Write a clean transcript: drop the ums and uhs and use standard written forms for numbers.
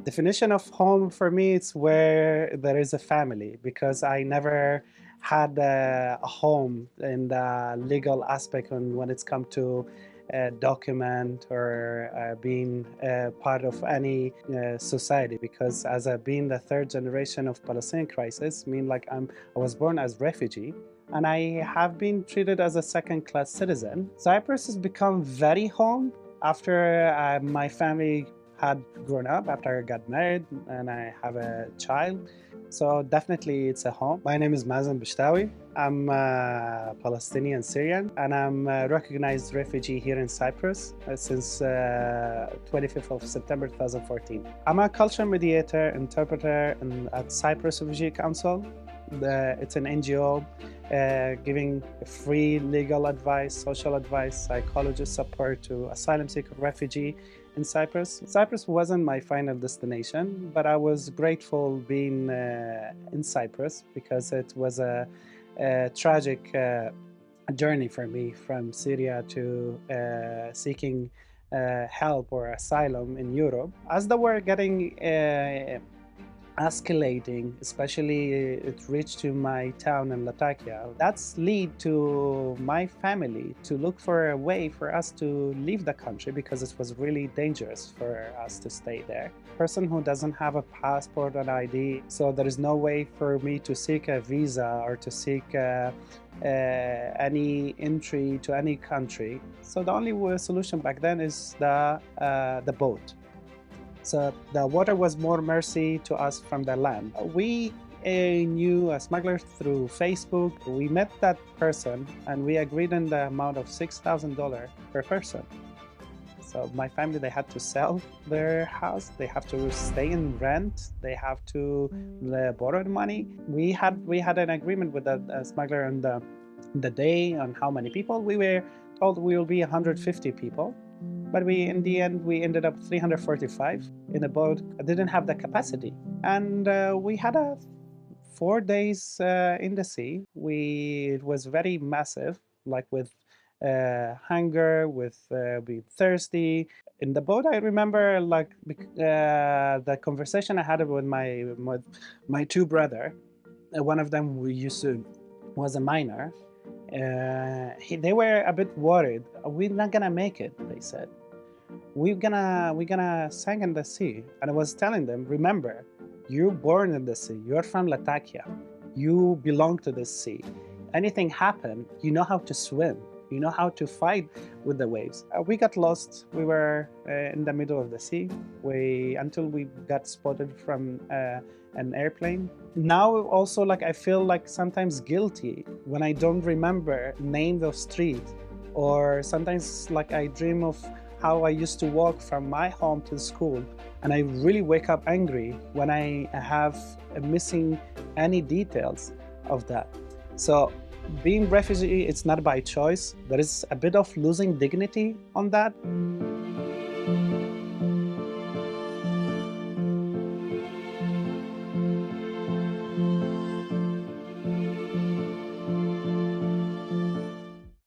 Definition of home for me, it's where there is a family, because I never had a home in the legal aspect when it's come to document or being part of any society, because as being the third generation of Palestinian crisis, mean like I was born as refugee and I have been treated as a second-class citizen. Cyprus has become very home after my family had grown up, after I got married and I have a child. So definitely it's a home. My name is Mazen Bishtawi. I'm Palestinian Syrian and I'm a recognized refugee here in Cyprus since 25th of September 2014. I'm a cultural mediator, interpreter at Cyprus Refugee Council. It's an NGO giving free legal advice, social advice, psychologist support to asylum seeker refugee in Cyprus. Cyprus wasn't my final destination, but I was grateful being in Cyprus because it was a tragic journey for me from Syria to seeking help or asylum in Europe. As the war getting escalating, especially it reached to my town in Latakia. That's lead to my family to look for a way for us to leave the country because it was really dangerous for us to stay there. Person who doesn't have a passport and ID, so there is no way for me to seek a visa or to seek any entry to any country. So the only solution back then is the boat. So the water was more mercy to us from the land. We knew a smuggler through Facebook. We met that person and we agreed on the amount of $6,000 per person. So my family, they had to sell their house, they have to stay in rent, they have to borrow money. We had an agreement with the smuggler on the day on how many people. We were told we will be 150 people. But in the end, we ended up 345 in a boat. I didn't have the capacity. And we had 4 days in the sea. It was very massive, like with hunger, with being thirsty. In the boat, I remember like the conversation I had with my two brothers. One of them was a minor. They were a bit worried. We're not gonna make it, they said. We're gonna sink in the sea. And I was telling them, remember, you're born in the sea. You're from Latakia. You belong to the sea. Anything happen, you know how to swim. You know how to fight with the waves. We got lost. We were in the middle of the sea until we got spotted from an airplane. Now also, like, I feel like sometimes guilty when I don't remember names of streets, or sometimes like I dream of how I used to walk from my home to school, and I really wake up angry when I have missing any details of that. So being refugee, it's not by choice. There is a bit of losing dignity on that.